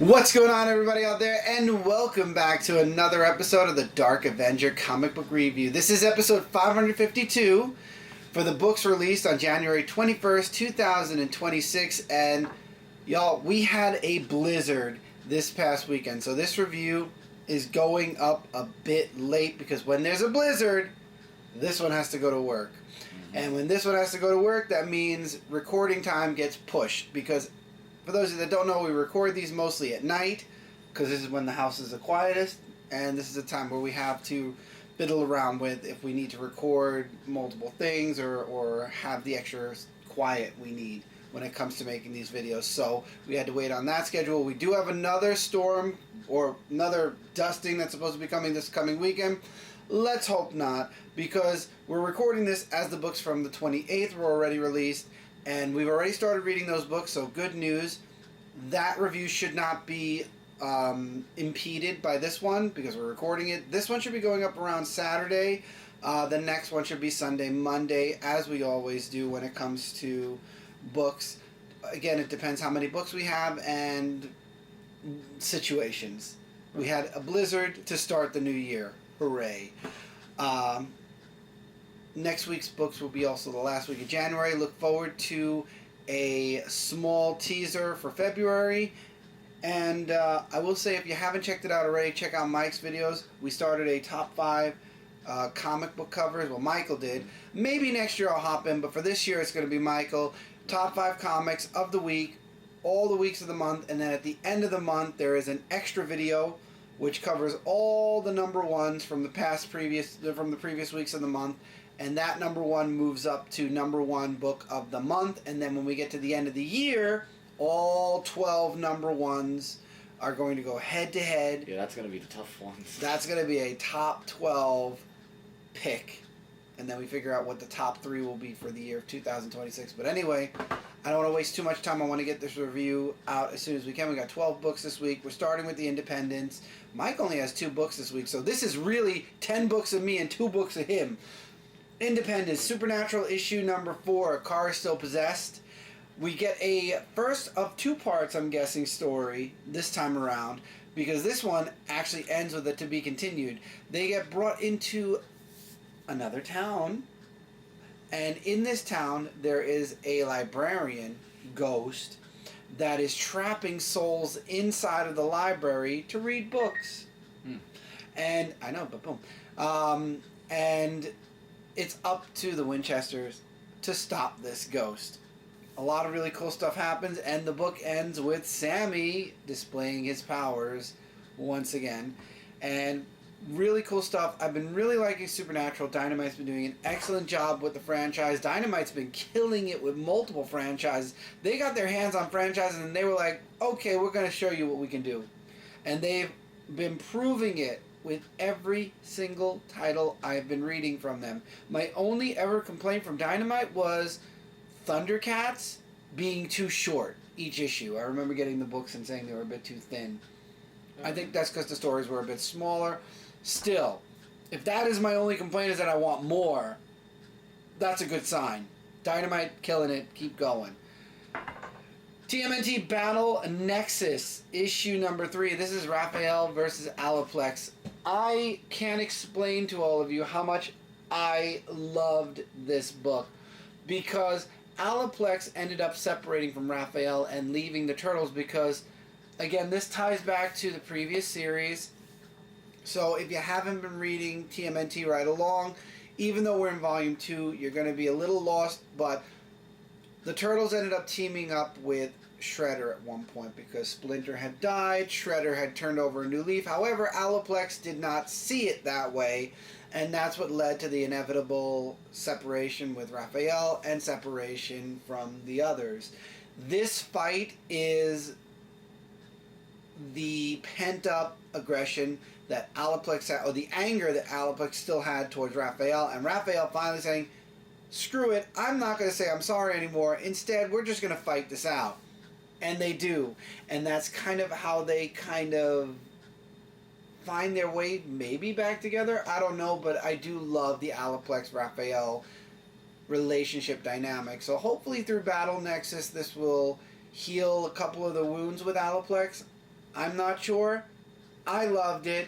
What's going on, everybody out there, and welcome back to another episode of the Dark Avenger comic book review. This is episode 552 for the books released on January 21st, 2026, and y'all, we had a blizzard this past weekend, so this review is going up a bit late because when there's a blizzard, this one has to go to work. And when this one has to go to work, that means recording time gets pushed because for those of you that don't know, we record these mostly at night because this is when the house is the quietest, and this is a time where we have to fiddle around with if we need to record multiple things or have the extra quiet we need when it comes to making these videos. So we had to wait on that schedule. We do have another storm or another dusting that's supposed to be coming this coming weekend. Let's hope not, because we're recording this as the books from the 28th were already released. And we've already started reading those books, so good news. That review should not be impeded by this one because we're recording it. This one should be going up around Saturday. The next one should be Sunday, Monday, as we always do when it comes to books. Again, it depends how many books we have and situations. We had a blizzard to start the new year. Hooray. Next week's books will be also the last week of January. Look forward to a small teaser for February. And I will say, if you haven't checked it out already, check out Mike's videos. We started a top 5 comic book covers. Well, Michael did. Maybe next year I'll hop in, but for this year it's going to be Michael. Top 5 comics of the week, all the weeks of the month. And then at the end of the month, there is an extra video which covers all the number ones from the previous weeks of the month. And that number one moves up to number one book of the month. And then when we get to the end of the year, all 12 number ones are going to go head to head. Yeah, that's going to be the tough ones. That's going to be a top 12 pick. And then we figure out what the top 3 will be for the year of 2026. But anyway, I don't want to waste too much time. I want to get this review out as soon as we can. We got 12 books this week. We're starting with the Independents. Mike only has 2 books this week. So this is really 10 books of me and 2 books of him. Independence, Supernatural issue number 4, A Car Is Still Possessed. We get a first of 2 parts, I'm guessing, story this time around, because this one actually ends with a to be continued. They get brought into another town, and in this town there is a librarian ghost that is trapping souls inside of the library to read books. And I know, but boom. And it's up to the Winchesters to stop this ghost. A lot of really cool stuff happens, and the book ends with Sammy displaying his powers once again. And really cool stuff. I've been really liking Supernatural. Dynamite's been doing an excellent job with the franchise. Dynamite's been killing it with multiple franchises. They got their hands on franchises, and they were like, okay, we're going to show you what we can do. And they've been proving it with every single title I've been reading from them. My only ever complaint from Dynamite was Thundercats being too short each issue. I remember getting the books and saying they were a bit too thin. I think that's because the stories were a bit smaller. Still, if that is my only complaint, is that I want more, that's a good sign. Dynamite killing it. Keep going. TMNT Battle Nexus, issue number 3. This is Raphael versus Aliplex. I can't explain to all of you how much I loved this book, because Aliplex ended up separating from Raphael and leaving the Turtles because, again, this ties back to the previous series. So if you haven't been reading TMNT right along, even though we're in volume 2, you're going to be a little lost, but the Turtles ended up teaming up with Shredder at one point because Splinter had died, Shredder had turned over a new leaf. However, Aliplex did not see it that way, and that's what led to the inevitable separation with Raphael and separation from the others. This fight is the pent-up aggression that Aliplex had, or the anger that Aliplex still had towards Raphael, and Raphael finally saying, screw it, I'm not going to say I'm sorry anymore. Instead, we're just going to fight this out. And they do. And that's kind of how they kind of find their way maybe back together. I don't know, but I do love the Aliplex-Raphael relationship dynamic. So hopefully through Battle Nexus, this will heal a couple of the wounds with Aliplex. I'm not sure. I loved it.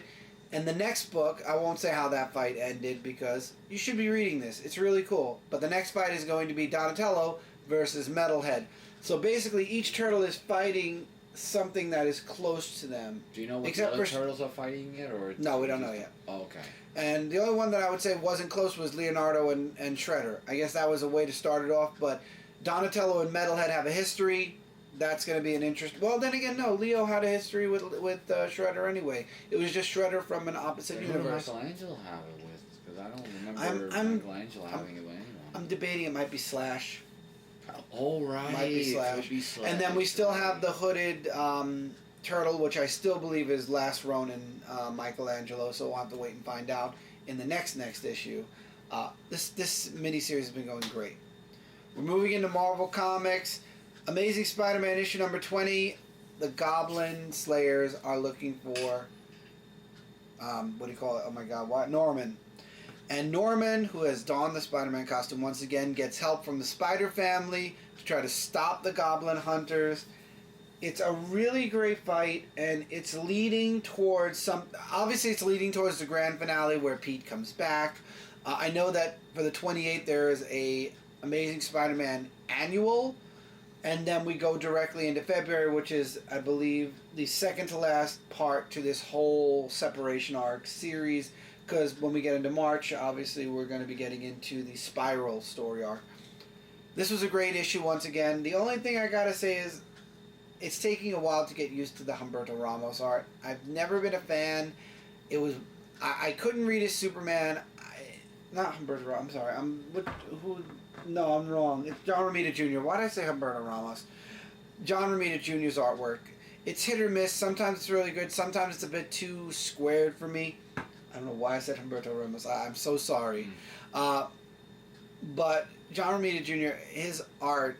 And the next book, I won't say how that fight ended because you should be reading this. It's really cool. But the next fight is going to be Donatello versus Metalhead. So basically, each turtle is fighting something that is close to them. Do you know what the other turtles are fighting yet? Or no, we don't know yet. Oh, okay. And the only one that I would say wasn't close was Leonardo and Shredder. I guess that was a way to start it off. But Donatello and Metalhead have a history. That's going to be an interest. Well, then again, no. Leo had a history with Shredder anyway. It was just Shredder from an opposite universe. Who did Michelangelo have it with? Because I don't remember Michelangelo having it with anyone. I'm debating it might be Slash. Oh, right. Might be Slash. And then we still have the hooded turtle, which I still believe is Last Ronin Michelangelo, so we'll have to wait and find out in the next issue. This miniseries has been going great. We're moving into Marvel Comics. Amazing Spider-Man issue number 20. The Goblin Slayers are looking for, what do you call it? Oh my god, what? Norman. And Norman, who has donned the Spider-Man costume once again, gets help from the Spider family to try to stop the Goblin Hunters. It's a really great fight, and it's leading towards obviously it's leading towards the grand finale where Pete comes back. I know that for the 28th there is a Amazing Spider-Man annual, and then we go directly into February, which is, I believe, the second to last part to this whole separation arc series. Because when we get into March, obviously, we're going to be getting into the Spiral story arc. This was a great issue once again. The only thing I got to say is it's taking a while to get used to the Humberto Ramos art. I've never been a fan. It was... I couldn't read his Superman. Not Humberto Ramos, I'm sorry. No, I'm wrong. It's John Romita Jr. Why did I say Humberto Ramos? John Romita Jr.'s artwork. It's hit or miss. Sometimes it's really good. Sometimes it's a bit too squared for me. I don't know why I said Humberto Ramos. I'm so sorry. But John Romita Jr., his art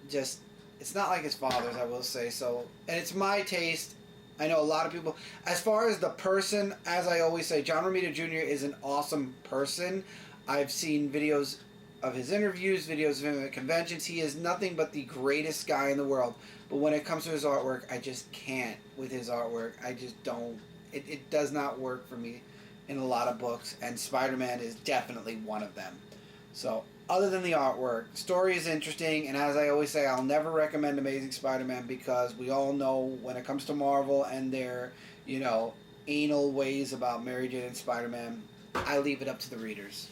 just... It's not like his father's, I will say. So, and it's my taste. I know a lot of people... As far as the person, as I always say, John Romita Jr. is an awesome person. I've seen videos of his interviews, videos of him at conventions. He is nothing but the greatest guy in the world. But when it comes to his artwork, I just can't with his artwork. I just don't... It does not work for me in a lot of books, and Spider-Man is definitely one of them. So, other than the artwork, the story is interesting, and as I always say, I'll never recommend Amazing Spider-Man because we all know when it comes to Marvel and their, anal ways about Mary Jane and Spider-Man, I leave it up to the readers.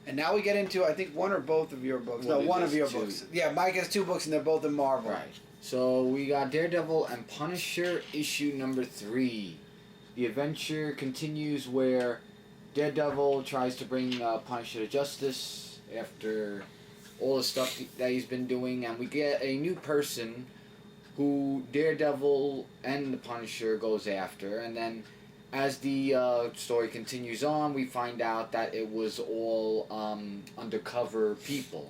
And now we get into, I think, one or both of your books. No, one of your books. Yeah, Mike has 2 books, and they're both in Marvel. Right. So, we got Daredevil and Punisher, issue number 3. The adventure continues where Daredevil tries to bring Punisher to justice after all the stuff that he's been doing, and we get a new person who Daredevil and the Punisher goes after, and then as the story continues on, we find out that it was all undercover people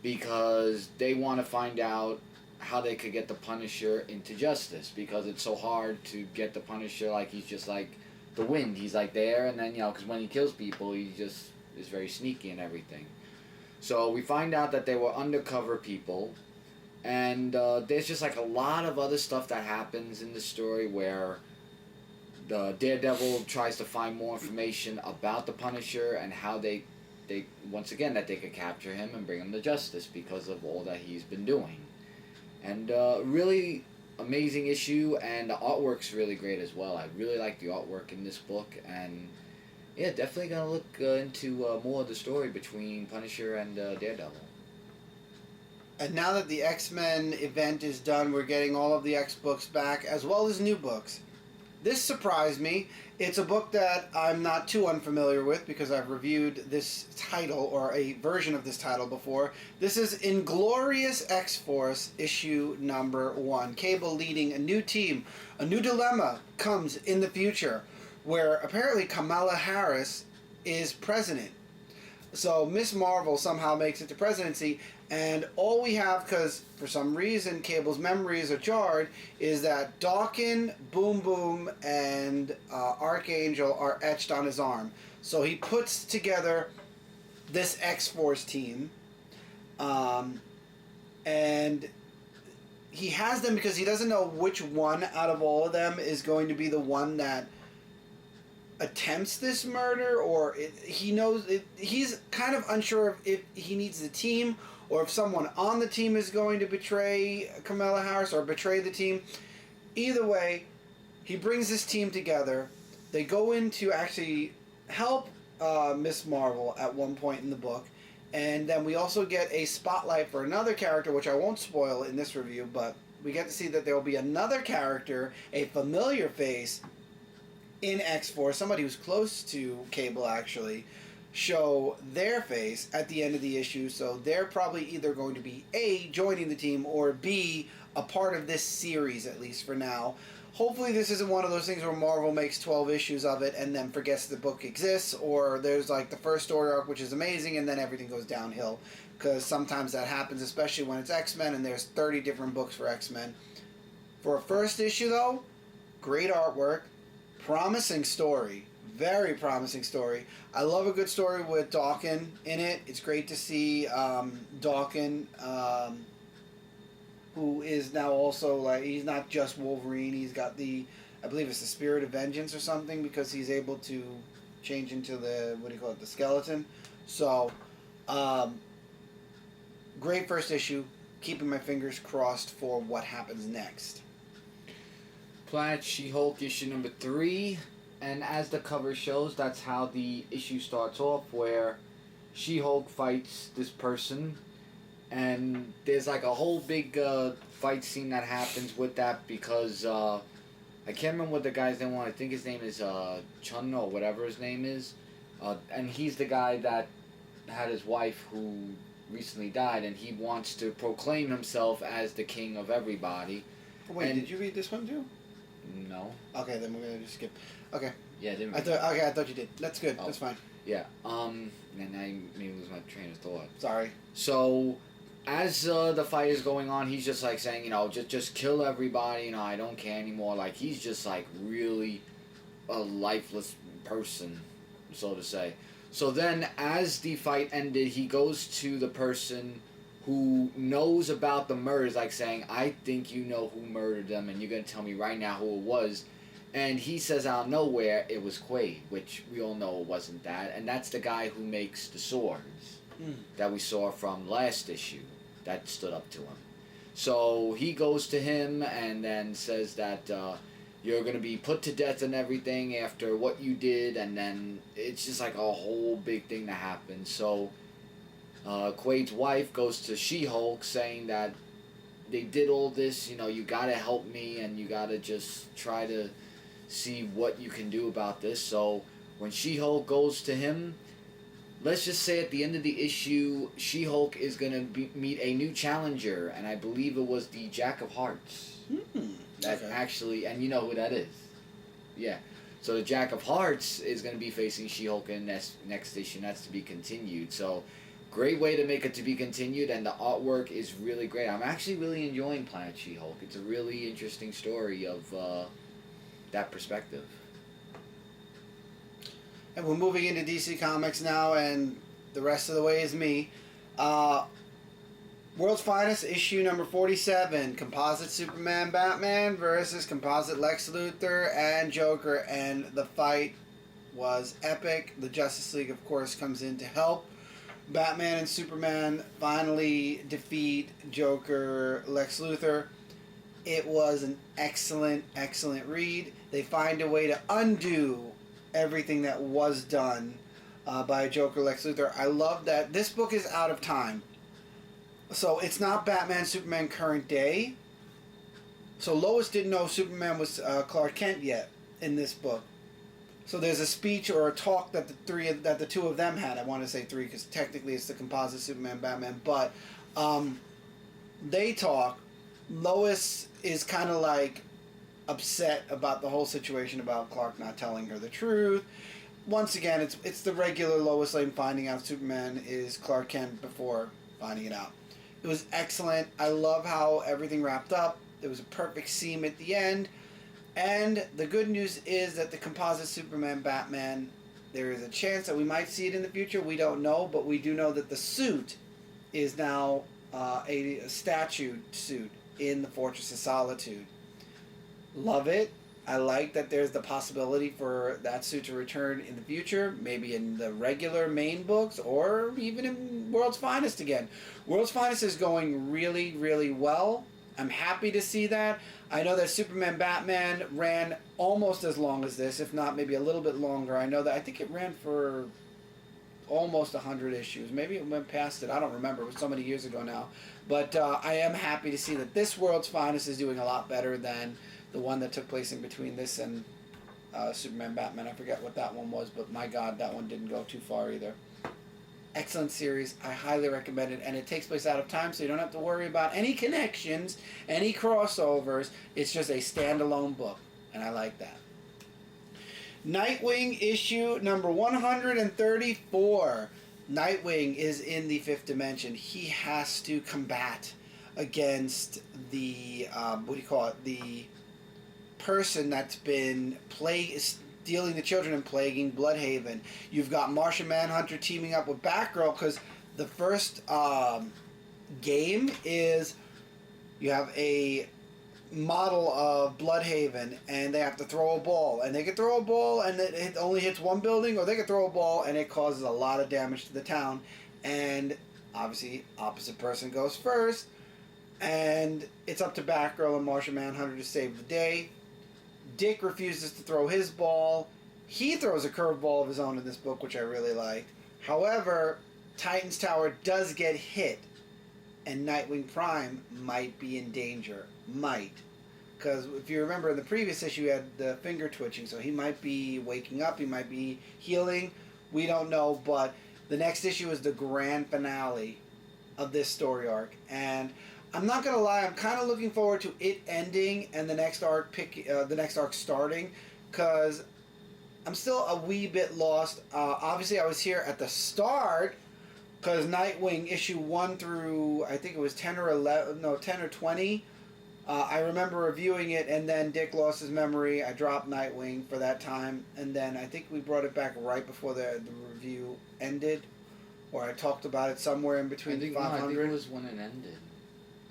because they want to find out how they could get the Punisher into justice because it's so hard to get the Punisher like he's just like the wind. He's like there and then, because when he kills people, he just is very sneaky and everything. So we find out that they were undercover people, and there's just like a lot of other stuff that happens in the story where the Daredevil tries to find more information about the Punisher and how they once again that they could capture him and bring him to justice because of all that he's been doing. And really amazing issue, and the artwork's really great as well. I really like the artwork in this book, and yeah, definitely gonna look into more of the story between Punisher and Daredevil. And now that the X-Men event is done, we're getting all of the X books back, as well as new books. This surprised me. It's a book that I'm not too unfamiliar with because I've reviewed this title, or a version of this title, before. This is Inglorious X-Force, issue number 1. Cable leading a new team. A new dilemma comes in the future, where apparently Kamala Harris is president. So Miss Marvel somehow makes it to presidency, and all we have, because for some reason Cable's memories are jarred, is that Daken, Boom Boom, and Archangel are etched on his arm. So he puts together this X-Force team, and he has them because he doesn't know which one out of all of them is going to be the one that attempts this murder, or he knows he's kind of unsure if he needs the team or if someone on the team is going to betray Kamala Harris or betray the team. Either way, he brings this team together. They go in to actually help Miss Marvel at one point in the book. And then we also get a spotlight for another character, which I won't spoil in this review, but we get to see that there will be another character, a familiar face, in X-Force, somebody who's close to Cable actually, show their face at the end of the issue. So they're probably either going to be A, joining the team, or B, a part of this series, at least for now. Hopefully this isn't one of those things where Marvel makes 12 issues of it and then forgets the book exists, or there's like the first story arc, which is amazing, and then everything goes downhill. Because sometimes that happens, especially when it's X-Men and there's 30 different books for X-Men. For a first issue, though, great artwork, promising story, very promising story. I love a good story with Daken in it. It's great to see Daken, who is now also, like, he's not just Wolverine, he's got the, I believe it's the Spirit of Vengeance or something, because he's able to change into the, what do you call it, the skeleton. So, great first issue, keeping my fingers crossed for what happens next. Planet She-Hulk issue number 3, and as the cover shows, that's how the issue starts off, where She-Hulk fights this person. And there's like a whole big fight scene that happens with that because I can't remember what the guy's name was. I think his name is Chun or whatever his name is. And he's the guy that had his wife who recently died, and he wants to proclaim himself as the king of everybody. Wait, did you read this one too? No. Okay, then we're gonna just skip. Okay. Yeah, I didn't. I thought you did. That's good. Oh. That's fine. Yeah. And I may lose my train of thought. Sorry. So, as the fight is going on, he's just like saying, you know, just kill everybody, you know, I don't care anymore. Like, he's just like really a lifeless person, so to say. So then, as the fight ended, he goes to the person who knows about the murders, like saying, I think you know who murdered them, and you're going to tell me right now who it was. And he says out of nowhere, it was Quaid, which we all know it wasn't that. And that's the guy who makes the swords that we saw from last issue that stood up to him. So he goes to him and then says that you're going to be put to death and everything after what you did. And then it's just like a whole big thing that happens. So Quaid's wife goes to She-Hulk saying that they did all this, you know, you got to help me and you got to just try to see what you can do about this. So when She-Hulk goes to him, let's just say at the end of the issue, She-Hulk is going to meet a new challenger, and I believe it was the Jack of Hearts. That actually, and you know who that is. Yeah. So the Jack of Hearts is going to be facing She-Hulk in next issue, and that's to be continued. So great way to make it to be continued, and the artwork is really great. I'm actually really enjoying Planet She-Hulk. It's a really interesting story of that perspective. And we're moving into DC Comics now, and the rest of the way is me. World's Finest, issue number 47, Composite Superman Batman versus Composite Lex Luthor and Joker, and the fight was epic. The Justice League, of course, comes in to help. Batman and Superman finally defeat Joker, Lex Luthor. It was an excellent, excellent read. They find a way to undo everything that was done by Joker, Lex Luthor. I love that this book is out of time. So it's not Batman, Superman current day. So Lois didn't know Superman was Clark Kent yet in this book. So there's a speech or a talk that the two of them had. I want to say three because technically it's the Composite Superman Batman. But they talk. Lois is kind of like upset about the whole situation about Clark not telling her the truth. Once again, it's the regular Lois Lane finding out Superman is Clark Kent before finding it out. It was excellent. I love how everything wrapped up. There was a perfect seam at the end. And the good news is that the Composite Superman Batman, there is a chance that we might see it in the future. We don't know, but we do know that the suit is now a statute suit in the Fortress of Solitude. Love it. I like that there's the possibility for that suit to return in the future, maybe in the regular main books or even in World's Finest again. World's Finest is going really, really well. I'm happy to see that. I know that Superman Batman ran almost as long as this, if not maybe a little bit longer. I think it ran for almost 100 issues. Maybe it went past it. I don't remember. It was so many years ago now. But I am happy to see that this World's Finest is doing a lot better than the one that took place in between this and Superman Batman. I forget what that one was, but my God, that one didn't go too far either. Excellent series. I highly recommend it, and it takes place out of time, so you don't have to worry about any connections, any crossovers. It's just a standalone book, and I like that. Nightwing issue number 134. Nightwing is in the fifth dimension. He has to combat against the the person that's been stealing the children and plaguing Bloodhaven. You've got Martian Manhunter teaming up with Batgirl, because the first game is you have a model of Bloodhaven, and they have to throw a ball, and they can throw a ball and it only hits one building, or they can throw a ball and it causes a lot of damage to the town, and obviously opposite person goes first, and it's up to Batgirl and Martian Manhunter to save the day. Dick refuses to throw his ball. He throws a curveball of his own in this book, which I really liked. However, Titan's Tower does get hit, and Nightwing Prime might be in danger. Might. Because if you remember in the previous issue, he had the finger twitching, so he might be waking up, he might be healing. We don't know, but the next issue is the grand finale of this story arc. And I'm not gonna lie, I'm kind of looking forward to it ending and the next arc starting, because I'm still a wee bit lost. Obviously, I was here at the start, because Nightwing issue 1 through I think it was 10 or 20. I remember reviewing it, and then Dick lost his memory. I dropped Nightwing for that time, and then I think we brought it back right before the review ended, or I talked about it somewhere in between 500. I think it was when it ended.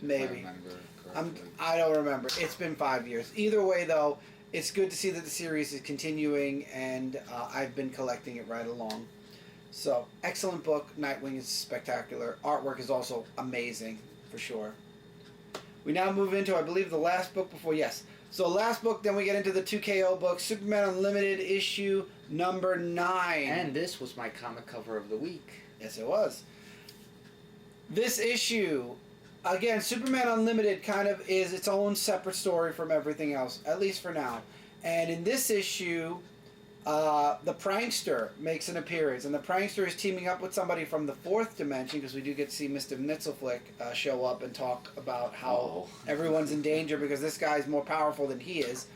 Maybe. If I remember correctly. I don't remember. It's been 5 years. Either way, though, it's good to see that the series is continuing, and I've been collecting it right along. So, excellent book. Nightwing is spectacular. Artwork is also amazing, for sure. We now move into, I believe, the last book before, yes. So, last book, then we get into the 2KO book, Superman Unlimited issue number 9. And this was my comic cover of the week. Yes, it was. This issue, again, Superman Unlimited kind of is its own separate story from everything else, at least for now. And in this issue, the Prankster makes an appearance, and the Prankster is teaming up with somebody from the fourth dimension, because we do get to see Mr. Nitzelflick show up and talk about how everyone's in danger because this guy's more powerful than he is.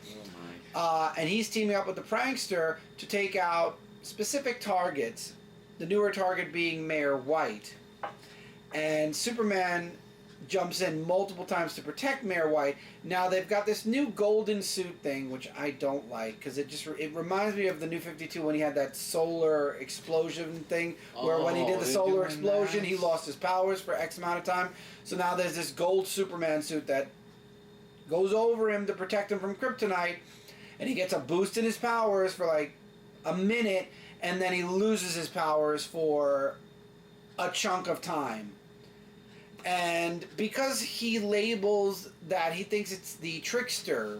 Oh my. And he's teaming up with the Prankster to take out specific targets, the newer target being Mayor White. And Superman jumps in multiple times to protect Mayor White. Now they've got this new golden suit thing, which I don't like, because it reminds me of the New 52 when he had that solar explosion thing, where when he did the solar explosion, he lost his powers for X amount of time. So now there's this gold Superman suit that goes over him to protect him from kryptonite, and he gets a boost in his powers for like a minute, and then he loses his powers for a chunk of time. And because he labels that, he thinks it's the Trickster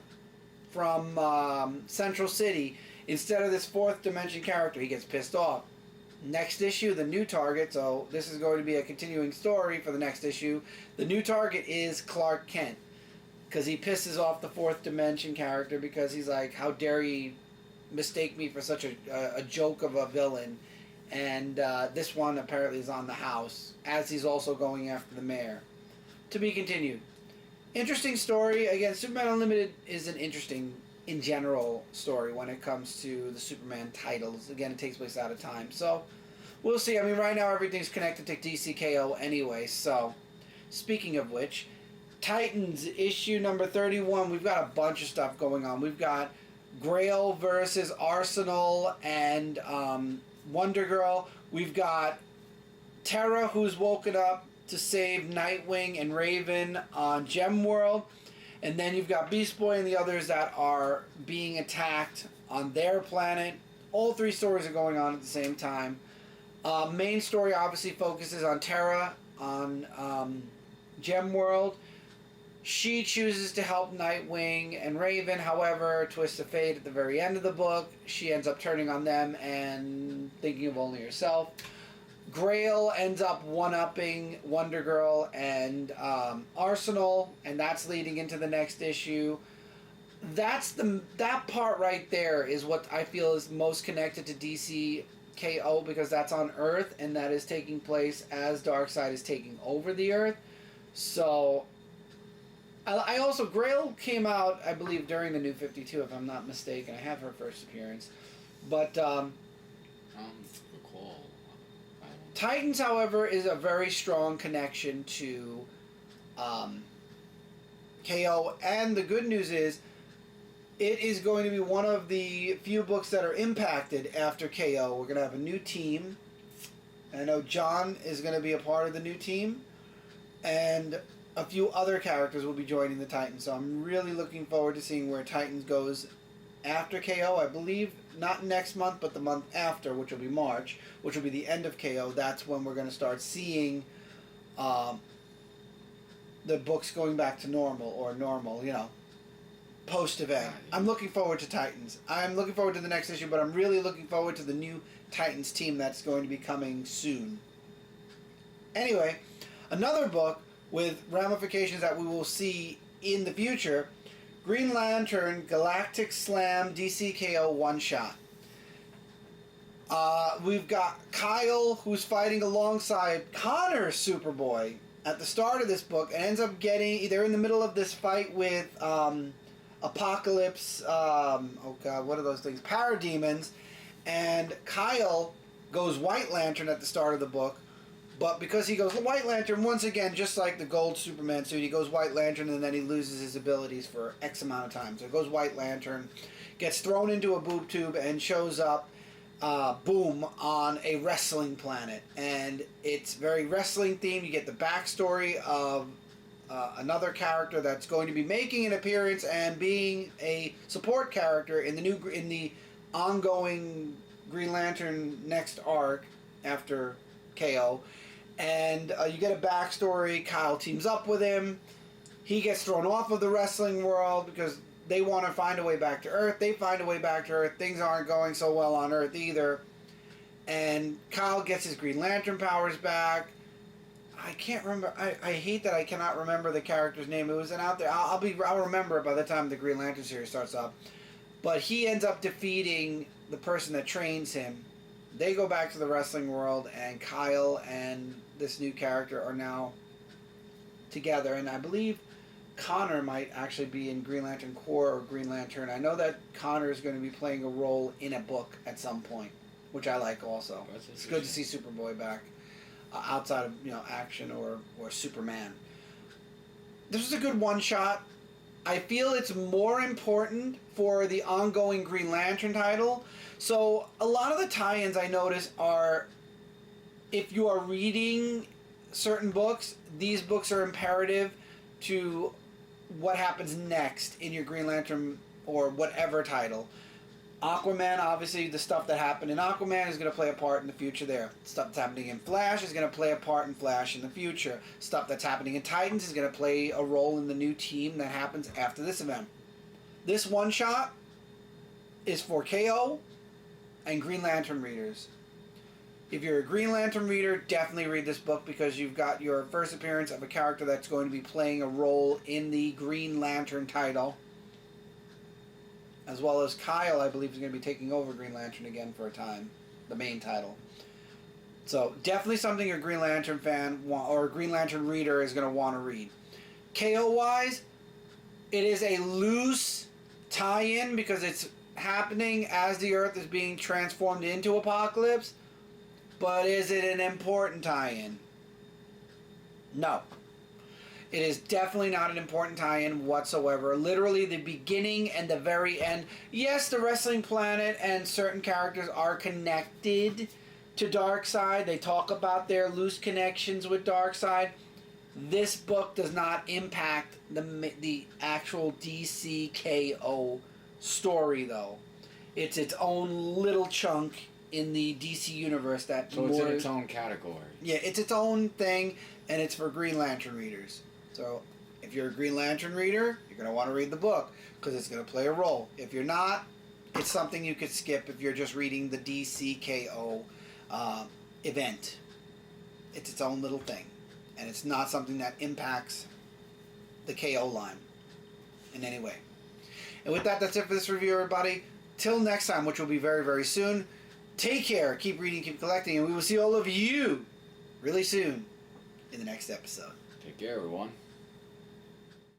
from Central City instead of this fourth dimension character, he gets pissed off. Next issue, the new target, so this is going to be a continuing story for the next issue. The new target is Clark Kent, because he pisses off the fourth dimension character, because he's like, how dare he mistake me for such a joke of a villain. And this one apparently is on the house, as he's also going after the mayor. To be continued. Interesting story. Again, Superman Unlimited is an interesting, in general, story when it comes to the Superman titles. Again, it takes place out of time. So, we'll see. I mean, right now everything's connected to DCKO anyway. So, speaking of which, Titans issue number 31. We've got a bunch of stuff going on. We've got Grail versus Arsenal and Wonder Girl. We've got Terra, who's woken up to save Nightwing and Raven on Gem World. And then you've got Beast Boy and the others that are being attacked on their planet. All three stories are going on at the same time. Main story obviously focuses on Terra on Gem World. She chooses to help Nightwing and Raven. However, twist of fate at the very end of the book, she ends up turning on them and thinking of only herself. Grail ends up one-upping Wonder Girl and Arsenal, and that's leading into the next issue. That part right there is what I feel is most connected to DC KO, because that's on Earth, and that is taking place as Darkseid is taking over the Earth. So, I also, Grail came out, I believe, during the New 52, if I'm not mistaken. I have her first appearance. But, recall. Titans, however, is a very strong connection to KO, and the good news is it is going to be one of the few books that are impacted after KO. We're going to have a new team. I know John is going to be a part of the new team, and a few other characters will be joining the Titans. So I'm really looking forward to seeing where Titans goes after KO. I believe not next month, but the month after, which will be March, which will be the end of KO. That's when we're going to start seeing the books going back to normal, post-event. I'm looking forward to Titans. I'm looking forward to the next issue, but I'm really looking forward to the new Titans team that's going to be coming soon. Anyway, another book with ramifications that we will see in the future, Green Lantern Galactic Slam DCKO one-shot. We've got Kyle, who's fighting alongside Connor Superboy at the start of this book, and ends up getting, they're in the middle of this fight with Apocalypse, what are those things? Parademons, and Kyle goes White Lantern at the start of the book, but because he goes White Lantern, once again, just like the gold Superman suit, he goes White Lantern and then he loses his abilities for X amount of time. So it goes White Lantern, gets thrown into a boob tube, and shows up, boom, on a wrestling planet. And it's very wrestling themed. You get the backstory of another character that's going to be making an appearance and being a support character in the ongoing Green Lantern next arc after KO. And you get a backstory. Kyle teams up with him. He gets thrown off of the wrestling world because they want to find a way back to Earth. They find a way back to Earth. Things aren't going so well on Earth either. And Kyle gets his Green Lantern powers back. I can't remember. I hate that I cannot remember the character's name. It was out there. I'll remember it by the time the Green Lantern series starts up. But he ends up defeating the person that trains him. They go back to the wrestling world, and Kyle and this new character are now together. And I believe Connor might actually be in Green Lantern Corps or Green Lantern. I know that Connor is going to be playing a role in a book at some point, which I like also. It's good to see Superboy back outside of action or Superman. This was a good one-shot. I feel it's more important for the ongoing Green Lantern title. So a lot of the tie-ins I notice are, if you are reading certain books, these books are imperative to what happens next in your Green Lantern or whatever title. Aquaman, obviously, the stuff that happened in Aquaman is going to play a part in the future there. Stuff that's happening in Flash is going to play a part in Flash in the future. Stuff that's happening in Titans is going to play a role in the new team that happens after this event. This one-shot is for KO and Green Lantern readers. If you're a Green Lantern reader, definitely read this book because you've got your first appearance of a character that's going to be playing a role in the Green Lantern title. As well as Kyle, I believe, is going to be taking over Green Lantern again for a time, the main title. So definitely something your Green Lantern fan or a Green Lantern reader is going to want to read. KO-wise, it is a loose tie-in because it's happening as the Earth is being transformed into Apocalypse. But is it an important tie-in? No. It is definitely not an important tie-in whatsoever. Literally the beginning and the very end. Yes, the wrestling planet and certain characters are connected to Darkseid. They talk about their loose connections with Darkseid. This book does not impact the actual DCKO story, though. It's its own little chunk in the DC universe that So it's in its own category. Yeah, it's its own thing, and it's for Green Lantern readers. So if you're a Green Lantern reader, you're going to want to read the book because it's going to play a role. If you're not, it's something you could skip if you're just reading the DCKO event. It's its own little thing, and it's not something that impacts the KO line in any way. And with that, that's it for this review, everybody. Till next time, which will be very, very soon. Take care, keep reading, keep collecting, and we will see all of you really soon in the next episode. Take care, everyone.